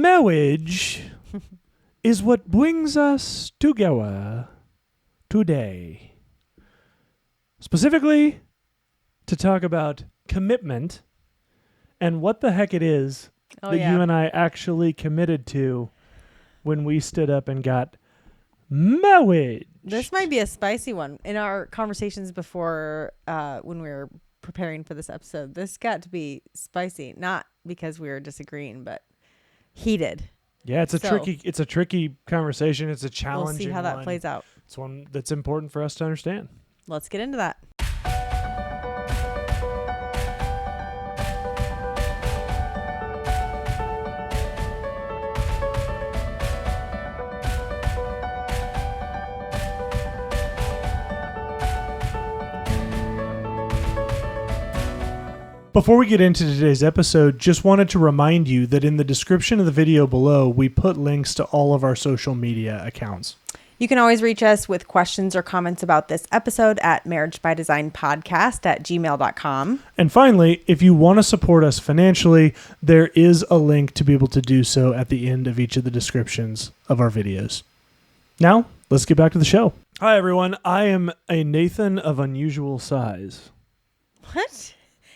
marriage is what brings us together today. Specifically, to talk about commitment and what the heck it is that you and I actually committed to when we stood up and got married. This might be a spicy one. In our conversations before, when we were preparing for this episode, this got to be spicy. Not because we were disagreeing, but heated. Yeah, it's a tricky conversation. It's a challenging one. We'll see how that plays out. It's one that's important for us to understand. Let's get into that. Before we get into today's episode, just wanted to remind you that in the description of the video below, we put links to all of our social media accounts. You can always reach us with questions or comments about this episode at marriagebydesignpodcast@gmail.com. And finally, if you want to support us financially, there is a link to be able to do so at the end of each of the descriptions of our videos. Now, let's get back to the show. Hi, everyone. I am a Nathan of unusual size. What?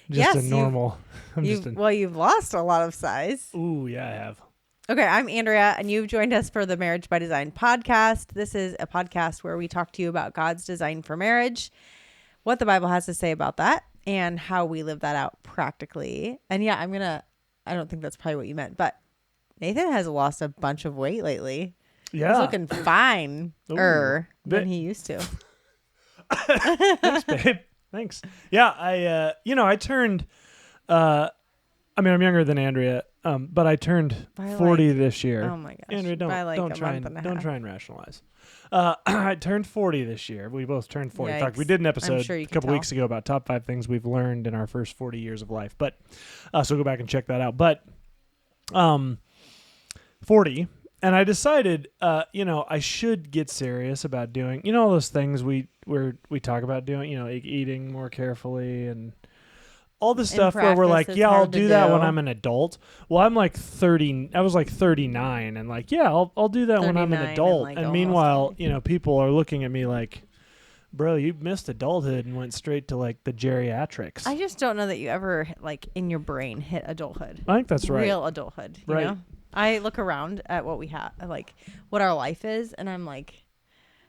Just a normal. You've lost a lot of size. Ooh, yeah, I have. Okay, I'm Andrea, and you've joined us for the Marriage by Design podcast. This is a podcast where we talk to you about God's design for marriage, what the Bible has to say about that, and how we live that out practically. And yeah, I don't think that's probably what you meant, but Nathan has lost a bunch of weight lately. Yeah. He's looking finer than he used to. Thanks, babe. Thanks. Yeah, I turned, I'm younger than Andrea, but I turned 40 this year. Oh my gosh. Andrea, don't try and rationalize. I turned 40 this year. We both turned 40. Yikes. In fact, we did an episode a couple weeks ago about top 5 things we've learned in our first 40 years of life. But so go back and check that out. But 40. And I decided, I should get serious about doing, all those things we talk about doing, eating more carefully and all the stuff where we're like, yeah, I'll do that when I'm an adult. Well, I'm like 30. I was like 39 and like, yeah, I'll do that when I'm an adult. And meanwhile, people are looking at me like, bro, you missed adulthood and went straight to like the geriatrics. I just don't know that you ever like in your brain hit adulthood. I think that's right. Real adulthood. You know? I look around at what we have, like what our life is, and I'm like,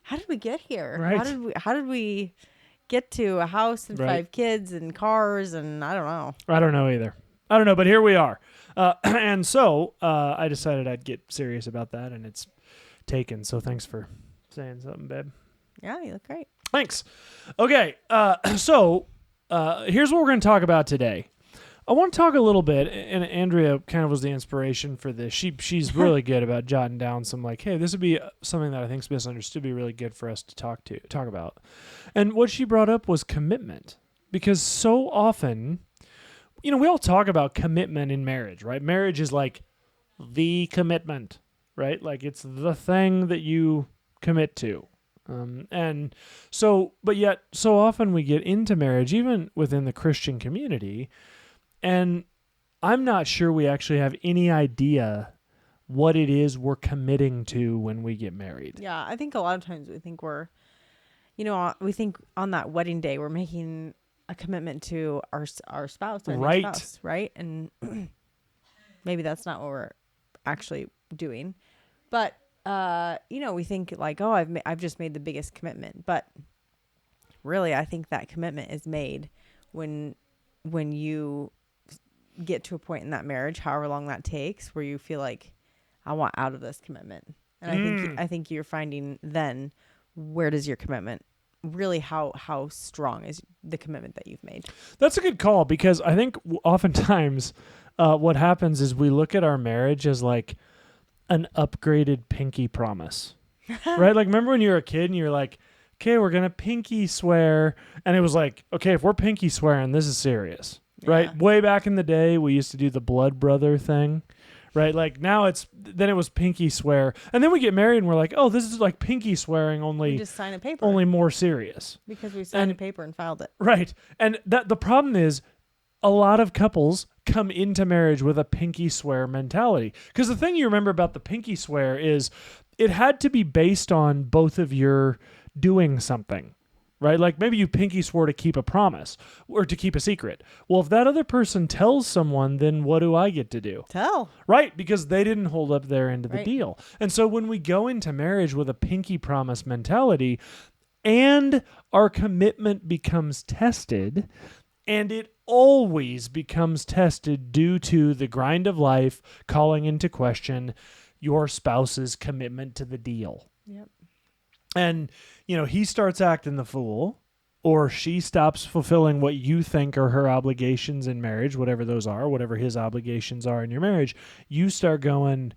how did we get here? Right. How did we get to a house and 5 kids and cars and I don't know. I don't know either. I don't know, but here we are. And so I decided I'd get serious about that, and it's taken. So thanks for saying something, babe. Yeah, you look great. Thanks. Okay, so here's what we're going to talk about today. I want to talk a little bit, and Andrea kind of was the inspiration for this. She's really good about jotting down some like, hey, this would be something that I think is misunderstood, be really good for us to talk about. And what she brought up was commitment, because so often, we all talk about commitment in marriage, right? Marriage is like the commitment, right? Like it's the thing that you commit to. And so, but yet so often we get into marriage, even within the Christian community, and I'm not sure we actually have any idea what it is we're committing to when we get married. Yeah, I think a lot of times we think we think on that wedding day we're making a commitment to our spouse, spouse, right? And maybe that's not what we're actually doing. But we think like, oh, I've just made the biggest commitment. But really, I think that commitment is made when you get to a point in that marriage, however long that takes, where you feel like I want out of this commitment. And I think you're finding then, where does your commitment really, how strong is the commitment that you've made? That's a good call, because I think oftentimes what happens is we look at our marriage as like an upgraded pinky promise, right? Like, remember when you were a kid and you were like, okay, we're going to pinky swear. And it was like, okay, if we're pinky swearing, this is serious, right? Way back in the day, we used to do the blood brother thing, right? Like now then it was pinky swear. And then we get married and we're like, oh, this is like pinky swearing, only we just sign a paper, only more serious. Because we signed a paper and filed it. Right. And the problem is a lot of couples come into marriage with a pinky swear mentality. Because the thing you remember about the pinky swear is it had to be based on both of your doing something, right? Like maybe you pinky swore to keep a promise or to keep a secret. Well, if that other person tells someone, then what do I get to do? Tell. Right, because they didn't hold up their end of the Right. deal. And so when we go into marriage with a pinky promise mentality and our commitment becomes tested, and it always becomes tested due to the grind of life calling into question your spouse's commitment to the deal. Yep. And, he starts acting the fool, or she stops fulfilling what you think are her obligations in marriage, whatever those are, whatever his obligations are in your marriage. You start going,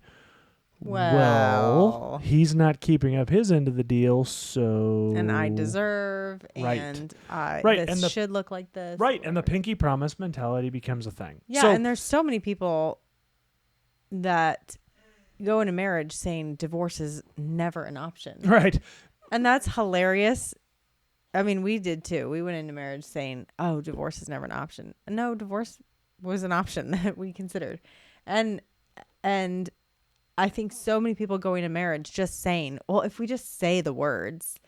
well, he's not keeping up his end of the deal, so... And I deserve, Right. and Right. this should look like this. Right, and the whatever. pinky promise mentality becomes a thing. Yeah, So, and there's so many people that go into marriage saying divorce is never an option. right. And that's hilarious. I mean, we did too. We went into marriage saying, oh, divorce is never an option. And no, divorce was an option that we considered. And I think so many people going to marriage just saying, well, if we just say the words,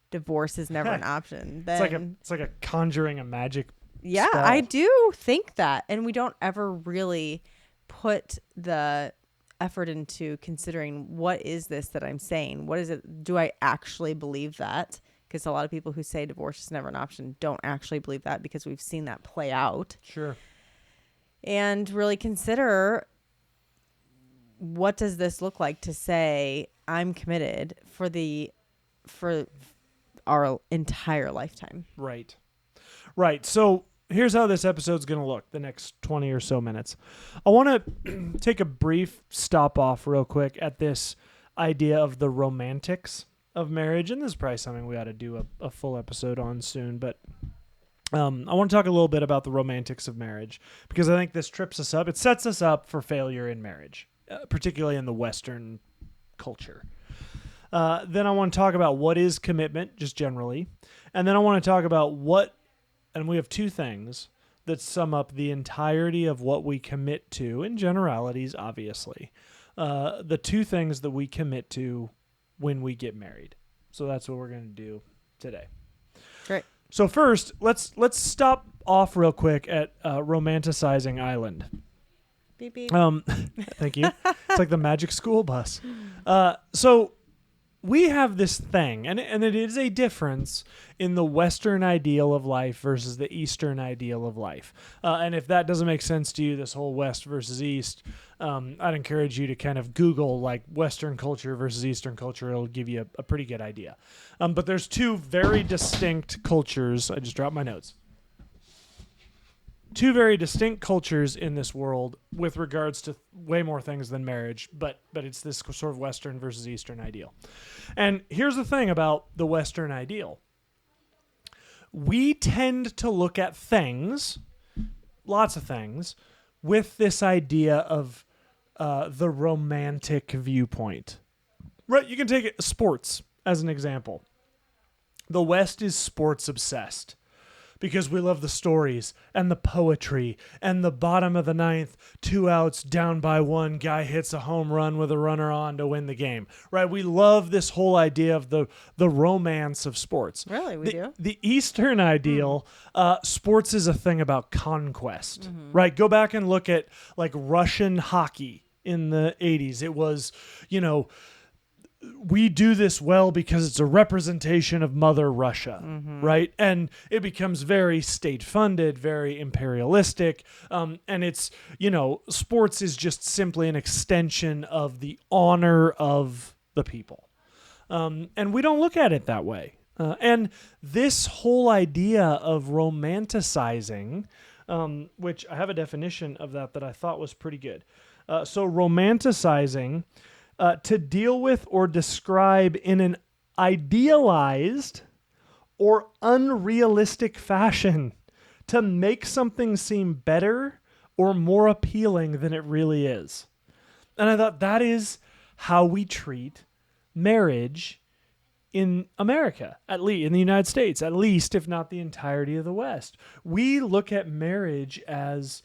divorce is never an option. Then It's like a conjuring a magic yeah, spell. I do think that. And we don't ever really put the effort into considering, what is this that I'm saying? What is it? Do I actually believe that? Because a lot of people who say divorce is never an option don't actually believe that, because we've seen that play out. Sure. And really consider, what does this look like to say I'm committed for our entire lifetime? Right. Right. So here's how this episode's going to look the next 20 or so minutes. I want to take a brief stop off real quick at this idea of the romantics of marriage. And this is probably something we ought to do a full episode on soon. But I want to talk a little bit about the romantics of marriage, because I think this trips us up. It sets us up for failure in marriage, particularly in the Western culture. Then I want to talk about what is commitment, just generally. And then I want to talk about and we have two things that sum up the entirety of what we commit to, in generalities, obviously. The two things that we commit to when we get married. So that's what we're going to do today. Great. So first, let's stop off real quick at romanticizing Island. Beep, beep. Thank you. It's like the magic school bus. So we have this thing, and it is a difference in the Western ideal of life versus the Eastern ideal of life. And if that doesn't make sense to you, this whole West versus East, I'd encourage you to kind of Google like Western culture versus Eastern culture. It'll give you a pretty good idea. But there's two very distinct cultures. I just dropped my notes. Two very distinct cultures in this world with regards to way more things than marriage, but it's this sort of Western versus Eastern ideal. And here's the thing about the Western ideal. We tend to look at things, lots of things, with this idea of the romantic viewpoint. Right, you can take sports as an example. The West is sports obsessed, because we love the stories and the poetry and the bottom of the ninth, 2 outs, down by 1, guy hits a home run with a runner on to win the game, right? We love this whole idea of the romance of sports. Really, we do? The Eastern ideal, sports is a thing about conquest, right? Go back and look at like Russian hockey in the 80s. It was, we do this well because it's a representation of Mother Russia, right? And it becomes very state-funded, very imperialistic, and it's, sports is just simply an extension of the honor of the people. And we don't look at it that way. And this whole idea of romanticizing, which I have a definition of that I thought was pretty good. So romanticizing... to deal with or describe in an idealized or unrealistic fashion, to make something seem better or more appealing than it really is. And I thought that is how we treat marriage in America, at least in the United States, at least, if not the entirety of the West. We look at marriage as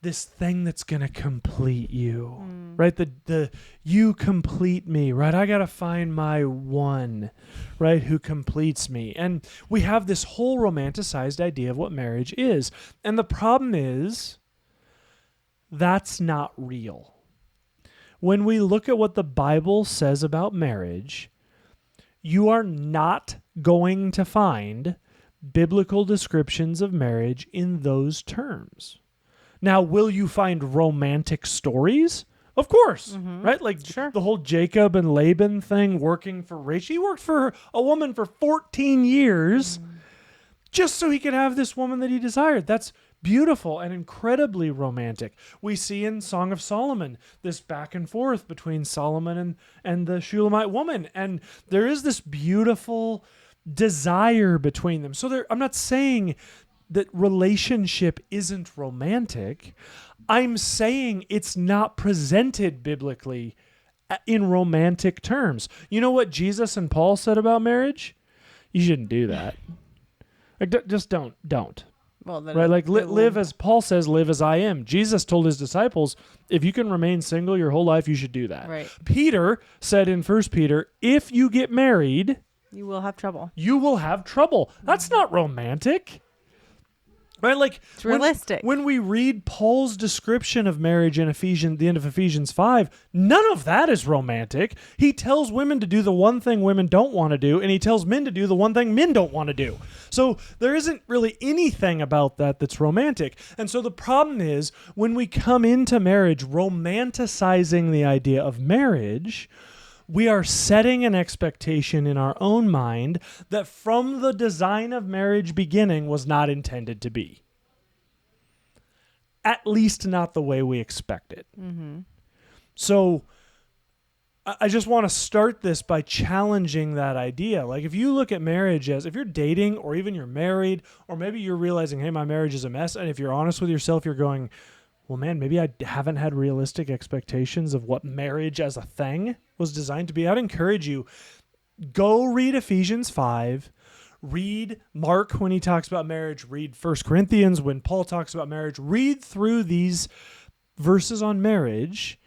this thing that's going to complete you, right? The you complete me, right? I got to find my one, right? Who completes me. And we have this whole romanticized idea of what marriage is. And the problem is that's not real. When we look at what the Bible says about marriage, you are not going to find biblical descriptions of marriage in those terms. Now, will you find romantic stories? Of course, right? Like the whole Jacob and Laban thing, working for Rachel. He worked for a woman for 14 years just so he could have this woman that he desired. That's beautiful and incredibly romantic. We see in Song of Solomon this back and forth between Solomon and the Shulamite woman. And there is this beautiful desire between them. So I'm not saying that relationship isn't romantic. I'm saying it's not presented biblically in romantic terms. You know what Jesus and Paul said about marriage? You shouldn't do that. Like, just don't. Well, right? Like live as Paul says, live as I am. Jesus told his disciples, if you can remain single your whole life, you should do that. Right. Peter said in 1 Peter, if you get married, you will have trouble. You will have trouble. That's not romantic. Right? Like it's realistic. When we read Paul's description of marriage in the end of Ephesians 5, none of that is romantic. He tells women to do the one thing women don't want to do, and he tells men to do the one thing men don't want to do. So there isn't really anything about that that's romantic. And so the problem is when we come into marriage romanticizing the idea of marriage, we are setting an expectation in our own mind that from the design of marriage beginning was not intended to be. At least not the way we expect it. So I just want to start this by challenging that idea. Like if you look at marriage as, if you're dating or even you're married, or maybe you're realizing, hey, my marriage is a mess. And if you're honest with yourself, you're going, well, man, maybe I haven't had realistic expectations of what marriage as a thing was designed to be. I'd encourage you, go read Ephesians 5, read Mark when he talks about marriage, read 1 Corinthians when Paul talks about marriage, read through these verses on marriage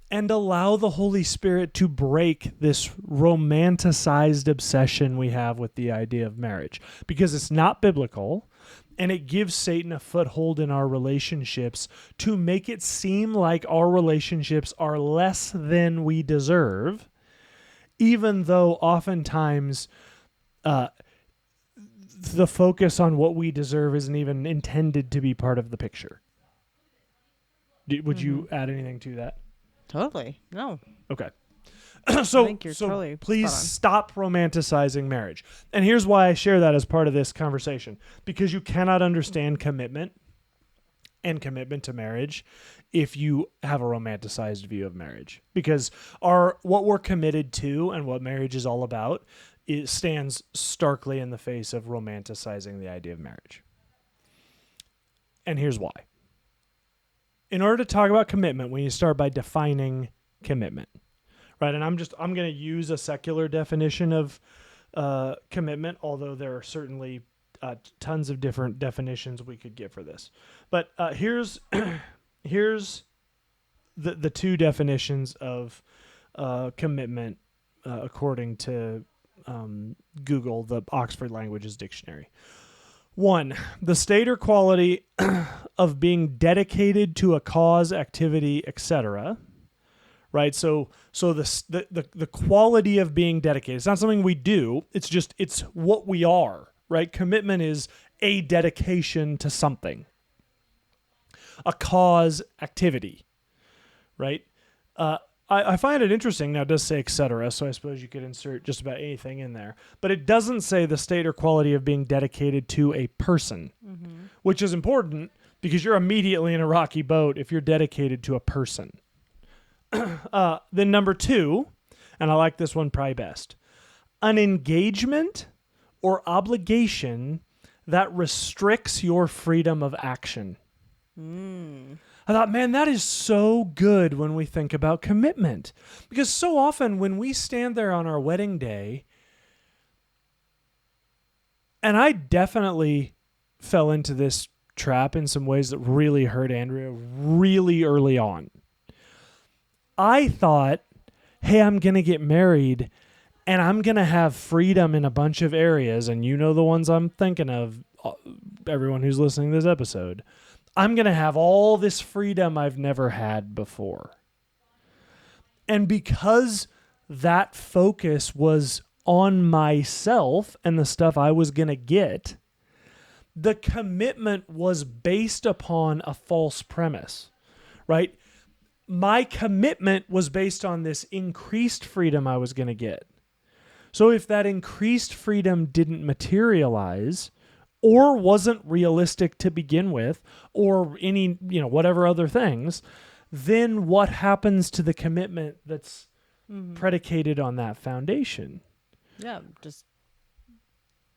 and allow the Holy Spirit to break this romanticized obsession we have with the idea of marriage, because it's not biblical. And it gives Satan a foothold in our relationships to make it seem like our relationships are less than we deserve, even though oftentimes the focus on what we deserve isn't even intended to be part of the picture. Would you add anything to that? Totally. No. Okay. So, I think you're totally please spot on. stop romanticizing marriage. And here's why I share that as part of this conversation. Because you cannot understand commitment and commitment to marriage if you have a romanticized view of marriage. Because what we're committed to and what marriage is all about, it stands starkly in the face of romanticizing the idea of marriage. And here's why. In order to talk about commitment, we need to start by defining commitment. Right, and I'm going to use a secular definition of commitment, although there are certainly tons of different definitions we could get for this. But here's the two definitions of commitment according to Google, the Oxford Languages Dictionary. 1, the state or quality of being dedicated to a cause, activity, etc. Right, so the quality of being dedicated. It's not something we do. It's what we are. Right, commitment is a dedication to something, a cause, activity. Right, I find it interesting. Now it does say etc. So I suppose you could insert just about anything in there, but it doesn't say the state or quality of being dedicated to a person, which is important because you're immediately in a rocky boat if you're dedicated to a person. Then number 2, and I like this one probably best, an engagement or obligation that restricts your freedom of action. I thought, man, that is so good when we think about commitment. Because so often when we stand there on our wedding day And I definitely fell into this trap in some ways that really hurt Andrea really early on. I thought, hey, I'm going to get married and I'm going to have freedom in a bunch of areas. And you know the ones I'm thinking of, everyone who's listening to this episode. I'm going to have all this freedom I've never had before. And because that focus was on myself and the stuff I was going to get, the commitment was based upon a false premise, right? My commitment was based on this increased freedom I was going to get. So if that increased freedom didn't materialize or wasn't realistic to begin with, or any, whatever other things, then what happens to the commitment that's predicated on that foundation? Yeah, just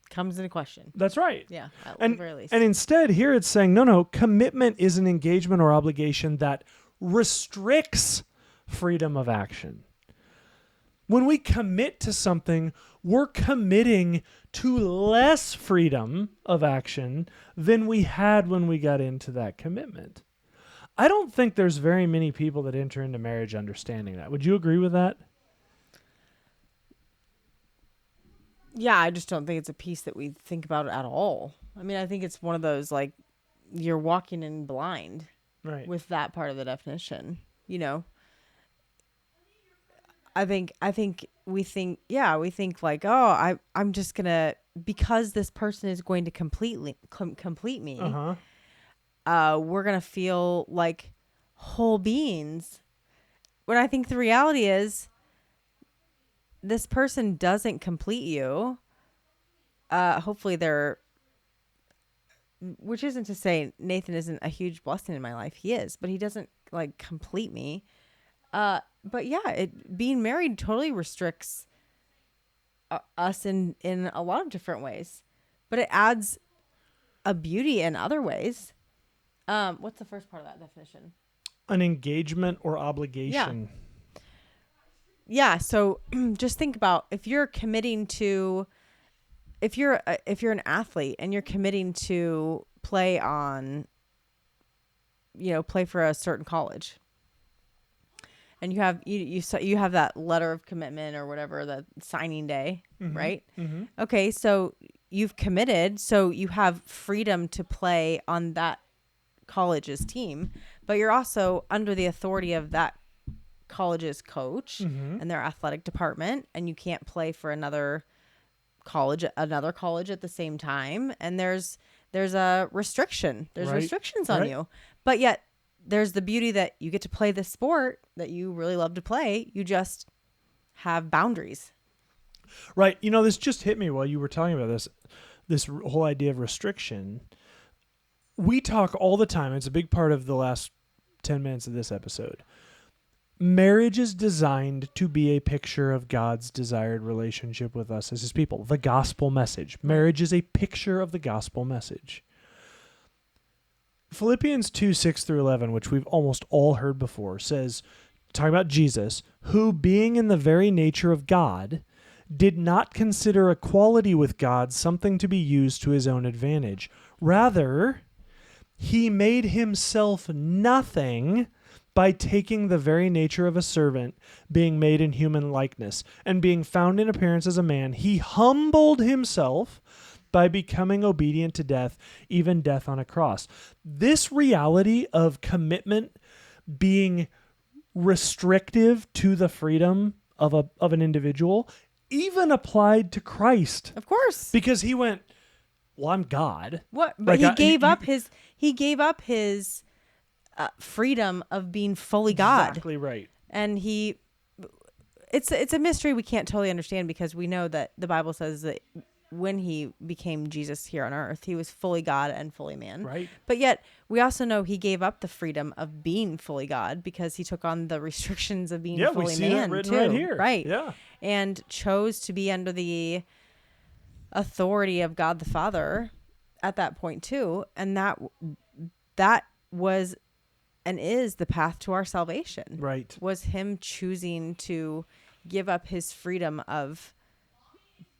comes into question. That's right. Yeah, at the very least. And instead, here it's saying, no, commitment is an engagement or obligation that restricts freedom of action. When we commit to something, we're committing to less freedom of action than we had when we got into that commitment. I don't think there's very many people that enter into marriage understanding that. Would you agree with that? Yeah, I just don't think it's a piece that we think about at all. I mean, I think it's one of those, like, you're walking in blind with that part of the definition, I think we think like, oh, I'm just going to, because this person is going to complete me, we're going to feel like whole beings. When I think the reality is, this person doesn't complete you. Hopefully which isn't to say Nathan isn't a huge blessing in my life. He is, but he doesn't like complete me. But yeah, being married totally restricts us in a lot of different ways, but it adds a beauty in other ways. What's the first part of that definition? An engagement or obligation. Yeah. So just think about if you're committing to, if you're an athlete and you're committing to play for a certain college, and you have you have that letter of commitment or whatever, the signing day, right? Mm-hmm. Okay, so you've committed, so you have freedom to play on that college's team, but you're also under the authority of that college's coach and their athletic department, and you can't play for another college at the same time, and there's a restriction. There's restrictions on you, but yet there's the beauty that you get to play the sport that you really love to play. You just have boundaries. Right. This just hit me while you were talking about this whole idea of restriction. We talk all the time. It's a big part of the last 10 minutes of this episode. Marriage is designed to be a picture of God's desired relationship with us as his people. The gospel message. Marriage is a picture of the gospel message. Philippians 2:6-11, which we've almost all heard before, says, talking about Jesus, who being in the very nature of God, did not consider equality with God something to be used to his own advantage. Rather, he made himself nothing by taking the very nature of a servant, being made in human likeness, and being found in appearance as a man, he humbled himself by becoming obedient to death, even death on a cross. This reality of commitment being restrictive to the freedom of an individual even applied to Christ. Of course. Because he went, well, I'm God. What? But he gave up his freedom of being fully God. Exactly right. And it's a mystery we can't totally understand, because we know that the Bible says that when he became Jesus here on earth, he was fully God and fully man. Right. But yet we also know he gave up the freedom of being fully God because he took on the restrictions of being fully we see man that written too. right here. Right. Yeah. And chose to be under the authority of God the Father at that point too. And that was and is the path to our salvation. Right. Was him choosing to give up his freedom of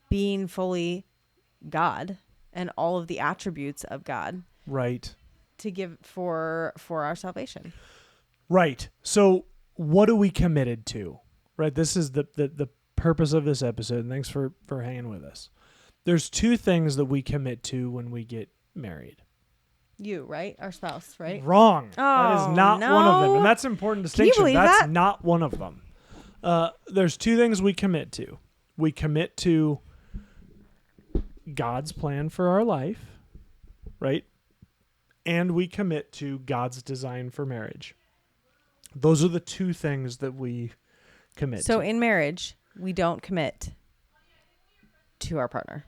being fully God and all of the attributes of God. Right. To give for our salvation. Right. So what are we committed to? Right. This is the purpose of this episode. And thanks for hanging with us. There's two things that we commit to when we get married. You, right? Our spouse, right? Wrong. Oh, that is not one of them. And that's an important distinction. Can you believe That's that? not one of them. There's two things we commit to. We commit to God's plan for our life, right? And we commit to God's design for marriage. Those are the two things that we commit to. So in marriage, we don't commit to our partner.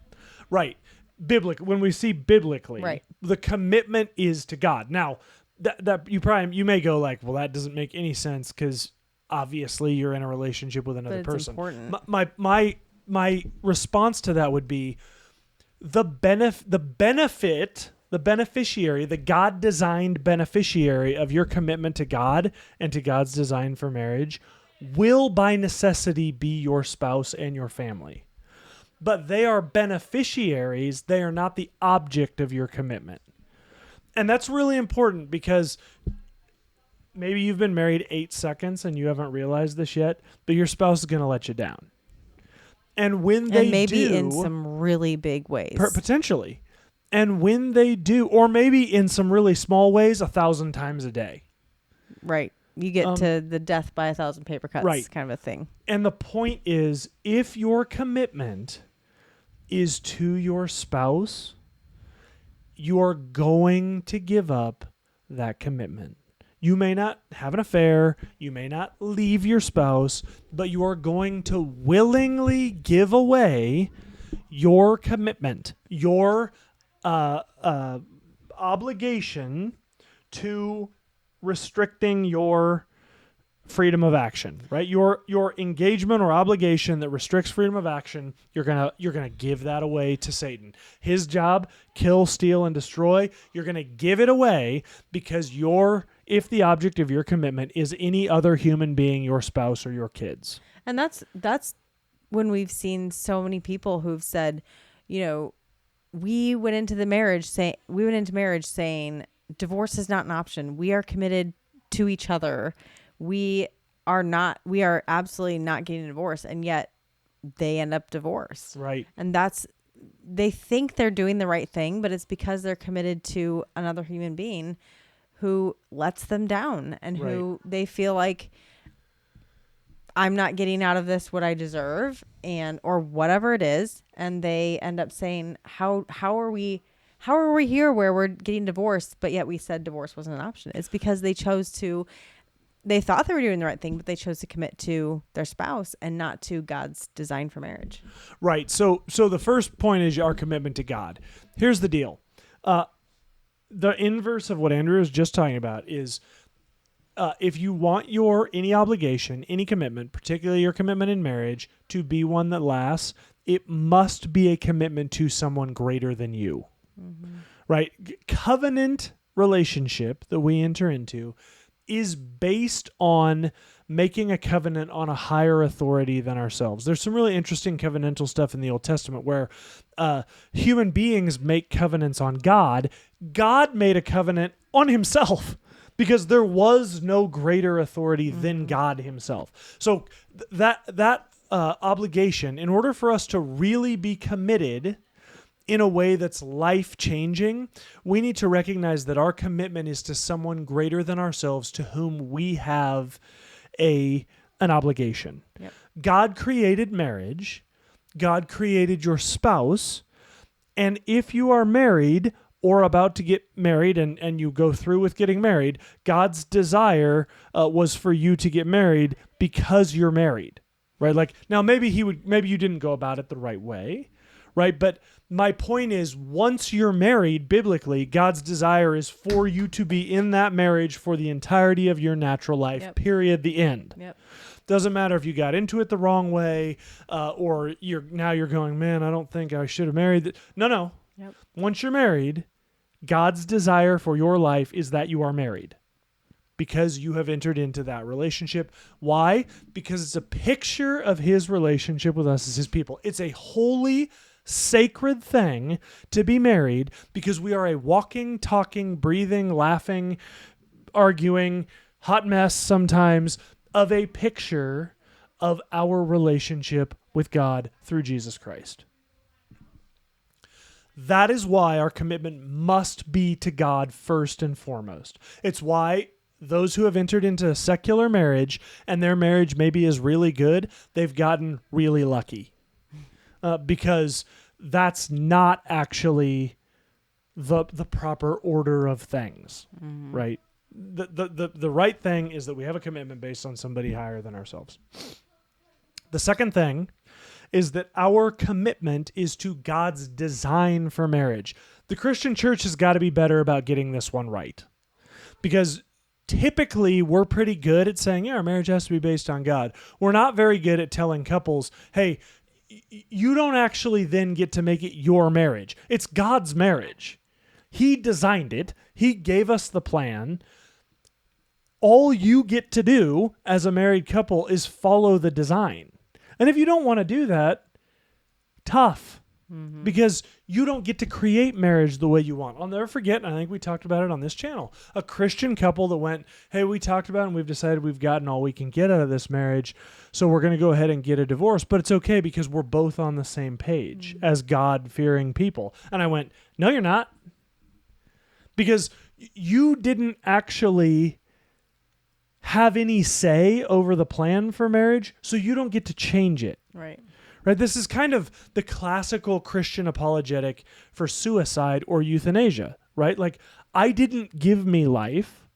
Right. When we see biblically, right, the commitment is to God. Now, that you may go like, well, that doesn't make any sense because obviously you're in a relationship with another person. Important. My response to that would be the beneficiary, the God-designed beneficiary of your commitment to God and to God's design for marriage will by necessity be your spouse and your family. But they are beneficiaries. They are not the object of your commitment. And that's really important because maybe you've been married 8 seconds and you haven't realized this yet, but your spouse is going to let you down. And when they do... maybe in some really big ways. Potentially. And when they do, or maybe in some really small ways, 1,000 times a day. Right. You get to the death by 1,000 paper cuts kind of a thing. And the point is, if your commitment is to your spouse, you're going to give up that commitment. You may not have an affair, you may not leave your spouse, but you are going to willingly give away your commitment, your obligation to restricting your freedom of action, right? Your engagement or obligation that restricts freedom of action, you're gonna give that away to Satan. His job, kill, steal, and destroy. You're gonna give it away because if the object of your commitment is any other human being, your spouse or your kids. And that's when we've seen so many people who've said, we went into marriage saying divorce is not an option. We are committed to each other. We are absolutely not getting a divorce, and yet they end up divorced. Right. And they think they're doing the right thing, but it's because they're committed to another human being who lets them down and who they feel like, I'm not getting out of this what I deserve, or whatever it is. And they end up saying, how are we here where we're getting divorced, but yet we said divorce wasn't an option? It's because they thought they were doing the right thing, but they chose to commit to their spouse and not to God's design for marriage. Right. So the first point is our commitment to God. Here's the deal. The inverse of what Andrew was just talking about is if you want any obligation, any commitment, particularly your commitment in marriage, to be one that lasts, it must be a commitment to someone greater than you. Mm-hmm. Right? Covenant relationship that we enter into is based on making a covenant on a higher authority than ourselves. There's some really interesting covenantal stuff in the Old Testament where human beings make covenants on God. God made a covenant on himself because there was no greater authority than God himself. So that obligation, in order for us to really be committed in a way that's life-changing, we need to recognize that our commitment is to someone greater than ourselves to whom we have an obligation. Yep. God created marriage. God created your spouse. And if you are married or about to get married and you go through with getting married, God's desire was for you to get married because you're married, right? Like, now maybe you didn't go about it the right way, right? But my point is, once you're married, biblically, God's desire is for you to be in that marriage for the entirety of your natural life, period, the end. Yep. Doesn't matter if you got into it the wrong way or you're going, man, I don't think I should have married. No. Yep. Once you're married, God's desire for your life is that you are married because you have entered into that relationship. Why? Because it's a picture of his relationship with us as his people. It's a holy sacred thing to be married because we are a walking, talking, breathing, laughing, arguing, hot mess sometimes of a picture of our relationship with God through Jesus Christ. That is why our commitment must be to God first and foremost. It's why those who have entered into a secular marriage and their marriage maybe is really good, they've gotten really lucky. Because that's not actually the proper order of things, right? The right thing is that we have a commitment based on somebody higher than ourselves. The second thing is that our commitment is to God's design for marriage. The Christian church has got to be better about getting this one right. Because typically we're pretty good at saying, yeah, our marriage has to be based on God. We're not very good at telling couples, hey, you don't actually then get to make it your marriage. It's God's marriage. He designed it. He gave us the plan. All you get to do as a married couple is follow the design. And if you don't want to do that, tough. Because you don't get to create marriage the way you want. I'll never forget, and I think we talked about it on this channel, a Christian couple that went, hey, we talked about it and we've decided we've gotten all we can get out of this marriage, so we're going to go ahead and get a divorce, but it's okay because we're both on the same page as God-fearing people. And I went, no, you're not. Because you didn't actually have any say over the plan for marriage, so you don't get to change it. Right. This is kind of the classical Christian apologetic for suicide or euthanasia, right? Like, I didn't give me life,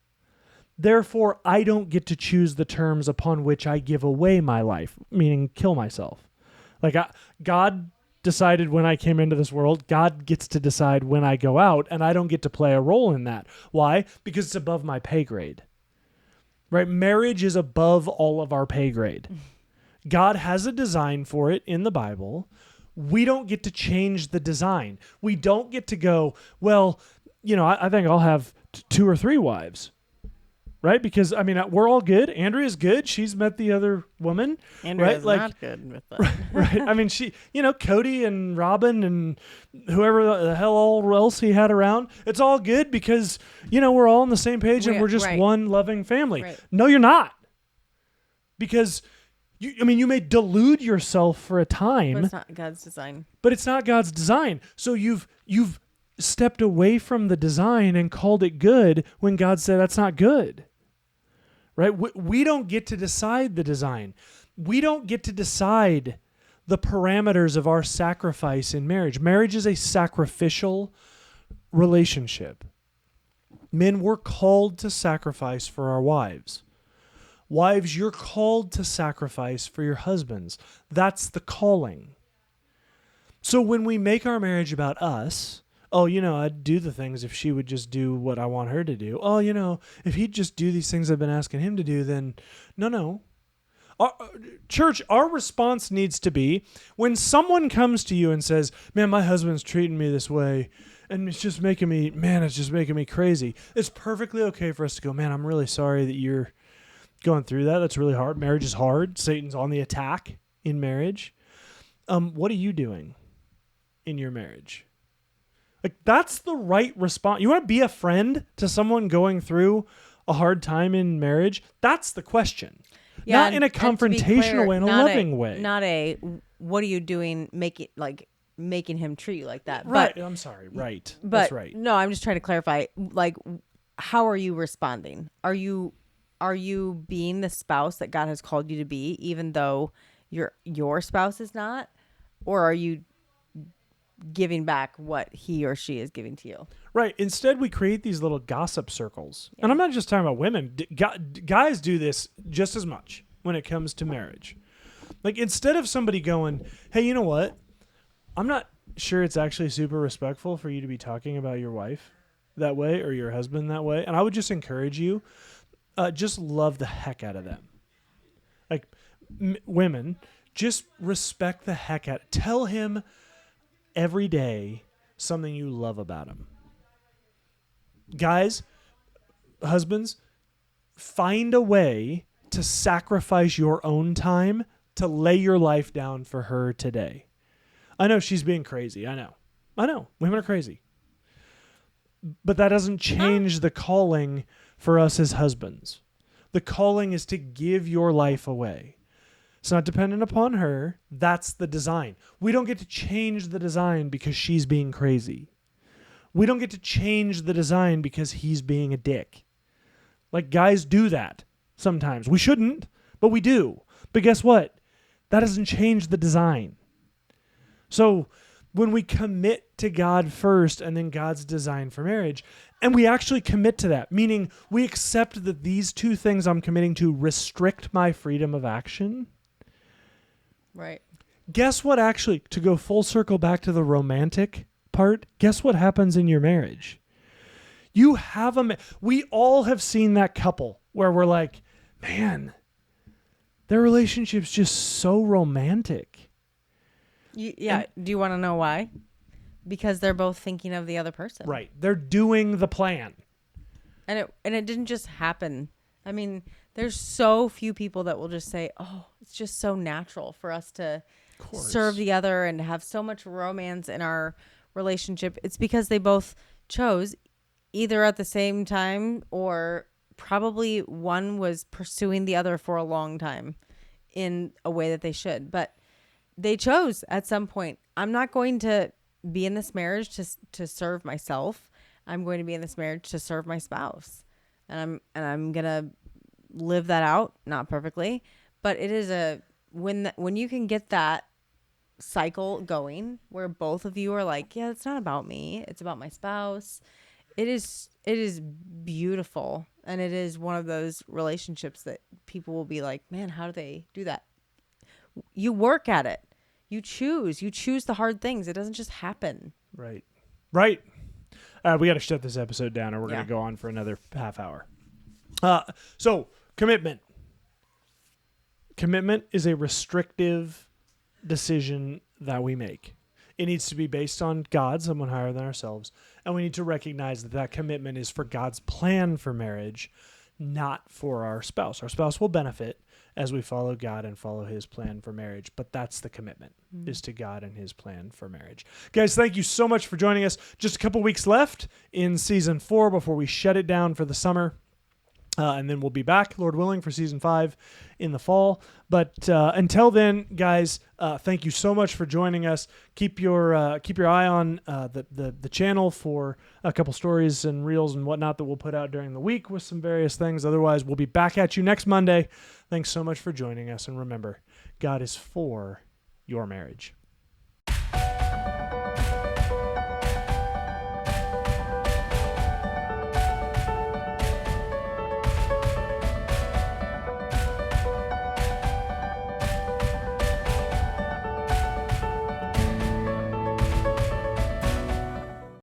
therefore I don't get to choose the terms upon which I give away my life, meaning kill myself. Like, God decided when I came into this world, God gets to decide when I go out, and I don't get to play a role in that. Why? Because it's above my pay grade. Right? Marriage is above all of our pay grade. God has a design for it in the Bible. We don't get to change the design. We don't get to go, well, I think I'll have 2 or 3 wives. Right? Because, we're all good. Andrea's good. She's met the other woman. Andrea's right? not good with that. Right. She, Cody and Robin and whoever the hell all else he had around, it's all good because, we're all on the same page and we're just one loving family. Right. No, you're not. Because, you may delude yourself for a time. But it's not God's design. But it's not God's design. So you've stepped away from the design and called it good when God said that's not good. Right? We don't get to decide the design. We don't get to decide the parameters of our sacrifice in marriage. Marriage is a sacrificial relationship. Men, we're called to sacrifice for our wives. Wives, you're called to sacrifice for your husbands. That's the calling. So when we make our marriage about us, I'd do the things if she would just do what I want her to do. If he'd just do these things I've been asking him to do, then no. Church, our response needs to be when someone comes to you and says, man, my husband's treating me this way and it's just making me crazy. It's perfectly okay for us to go, man, I'm really sorry that you're going through that. That's really hard. Marriage is hard. Satan's on the attack in marriage. What are you doing in your marriage? Like, that's the right response. You want to be a friend to someone going through a hard time in marriage? That's the question. Yeah, not in a confrontational way, in a loving way. Not a, what are you doing, making him treat you like that. Right. But, I'm sorry. Right. But, that's right. No, I'm just trying to clarify. Like, how are you responding? Are you being the spouse that God has called you to be, even though your spouse is not? Or are you giving back what he or she is giving to you? Right. Instead, we create these little gossip circles. Yeah. And I'm not just talking about women. Guys do this just as much when it comes to marriage. Like, instead of somebody going, hey, you know what? I'm not sure it's actually super respectful for you to be talking about your wife that way or your husband that way. And I would just encourage you, just love the heck out of them. Like, women, just respect the heck out. Tell him every day something you love about him. Guys, husbands, find a way to sacrifice your own time to lay your life down for her today. I know she's being crazy. I know. Women are crazy. But that doesn't change the calling for us as husbands. The calling is to give your life away. It's not dependent upon her. That's the design. We don't get to change the design because she's being crazy. We don't get to change the design because he's being a dick. Like, guys do that sometimes. We shouldn't, but we do. But guess what? That doesn't change the design. So when we commit to God first and then God's design for marriage, and we actually commit to that, meaning we accept that these two things I'm committing to restrict my freedom of action. Right. Guess what actually, to go full circle back to the romantic part, guess what happens in your marriage? You have we all have seen that couple where we're like, man, their relationship's just so romantic. Yeah. Do you want to know why? Because they're both thinking of the other person. Right. They're doing the plan. And it didn't just happen. I mean, there's so few people that will just say, oh, it's just so natural for us to serve the other and have so much romance in our relationship. It's because they both chose either at the same time, or probably one was pursuing the other for a long time in a way that they should. But they chose at some point, I'm not going to be in this marriage to serve myself. I'm going to be in this marriage to serve my spouse. And I'm going to live that out, not perfectly, but it is when you can get that cycle going where both of you are like, yeah, it's not about me, it's about my spouse. It is beautiful, and it is one of those relationships that people will be like, man, how do they do that? You work at it. You choose the hard things. It doesn't just happen. Right. We got to shut this episode down, or we're going to go on for another half hour. So commitment. Commitment is a restrictive decision that we make. It needs to be based on God, someone higher than ourselves. And we need to recognize that commitment is for God's plan for marriage, not for our spouse. Our spouse will benefit as we follow God and follow his plan for marriage. But that's the commitment, is to God and his plan for marriage. Guys, thank you so much for joining us. Just a couple weeks left in season 4 before we shut it down for the summer. And then we'll be back, Lord willing, for season 5 in the fall. But until then, guys, thank you so much for joining us. Keep your eye on the channel for a couple stories and reels and whatnot that we'll put out during the week with some various things. Otherwise, we'll be back at you next Monday. Thanks so much for joining us. And remember, God is for your marriage.